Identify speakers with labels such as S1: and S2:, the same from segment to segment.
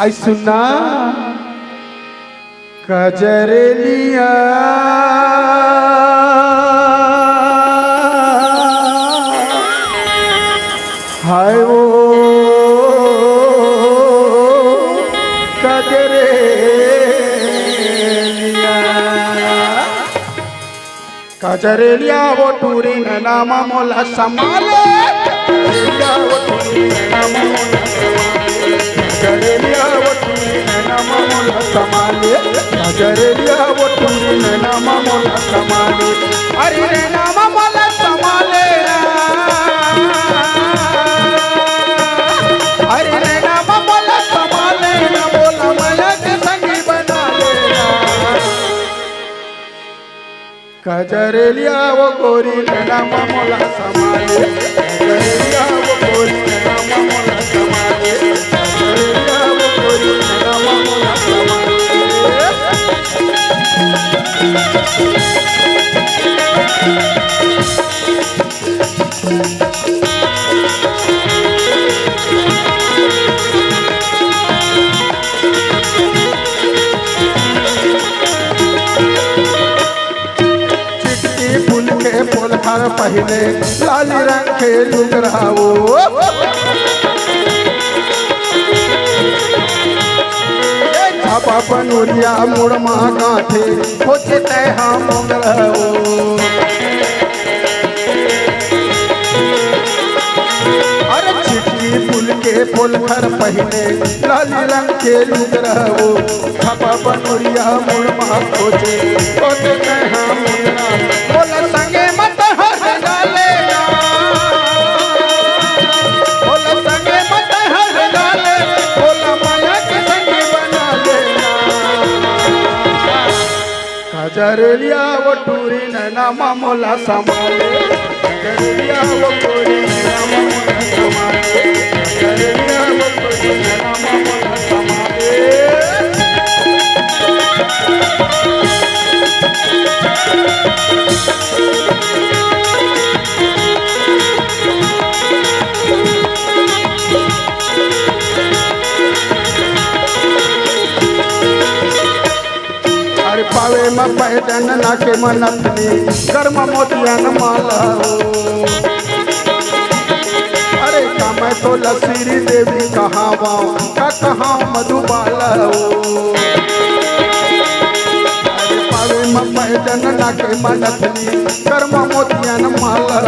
S1: आई सुना कजरेलिया हाय वो कजरेलिया वो टूरी नामा मोला संभाले वो टूरी नामा मोला कजरेलिया वो टूरी नामा मोला संभाले कजरेलिया वो टूरी नामा मोला संभाले अरे नामा मोला संभाले अरे नामा मोला संभाले ना बोला माया के संगी बना लेना कजरेलिया वो गोरी नामा मोला संभाले कजरेलिया वो गोरी नामा मोला संभाले कजरेलिया वो गोरी नामा मोला संभाले पहले लाल रंग के लुगराओ छापा पनुरिया मुड़मा गाथे खोचे तय हम मुगराओ अरे चिट्ठी फूल के फूल खर पहले लाल रंग के लुगराओ छापा पनुरिया मुड़मा खोचे खोचे तय हम मुगराओ बोला संगे मत कजरेलिया वो टूरी नामा मोला संभाले कजरेलिया वो टूरी नामा मोला संभाले कजरेलिया वो टूरी नामा मोला संभाले पावे में पैदन नाके मनतनी कर्म मोतियन माला अरे मैं तो लसीरी देवी कहावा का कहा मधुबाला अरे पावे में पैदन नाके मनतनी कर्म मोतियन माला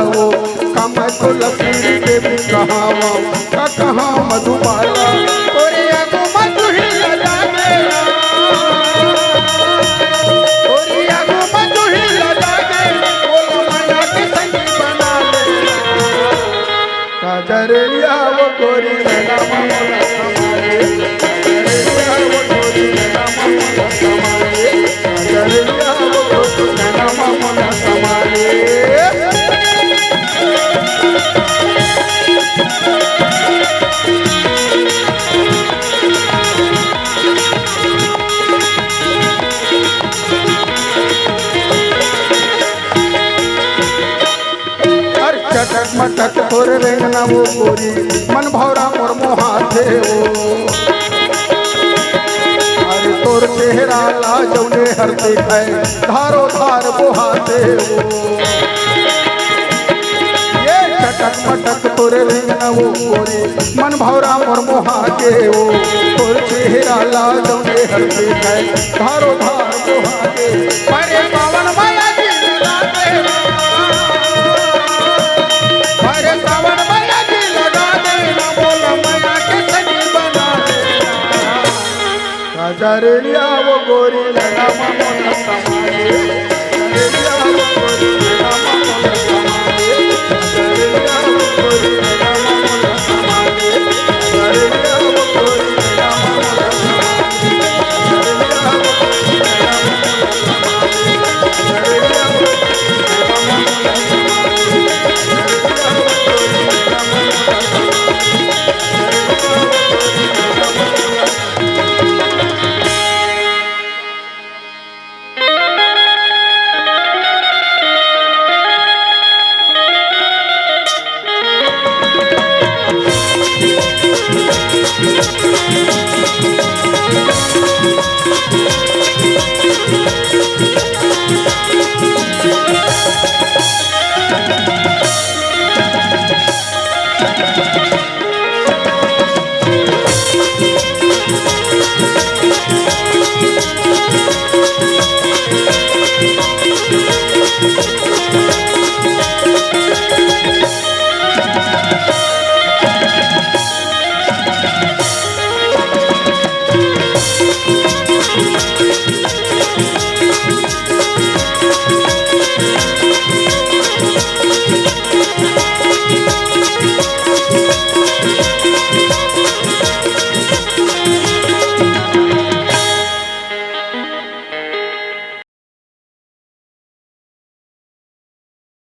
S1: मैं तो लसीरी देवी कहावा का कहा मधुबाला कजरेलिया वो गोरी नामा मोला संभाले कजरेलिया वो गोरी नामा मोला संभाले कजरेलिया वो गोरी नामा मोला संभाले चटक मटक तोर रेंगना वो गोरी मन भौरा मोर मोहाथे हो अरे तोर चेहरा ला जौने हर दिखाए धारो धार बोहाते हो ये चटक मटक तोर रेंगना वो गोरी मन भौरा मोर मोहाते हो तोर चेहरा ला जौने हर दिखाए धारो धार बोहाते अरे पावन माया जी लगाते अरे सावन मैया जी लगा देना बोला मैया के सगी बना देना कजरेलिया वो गोरी नामा मोला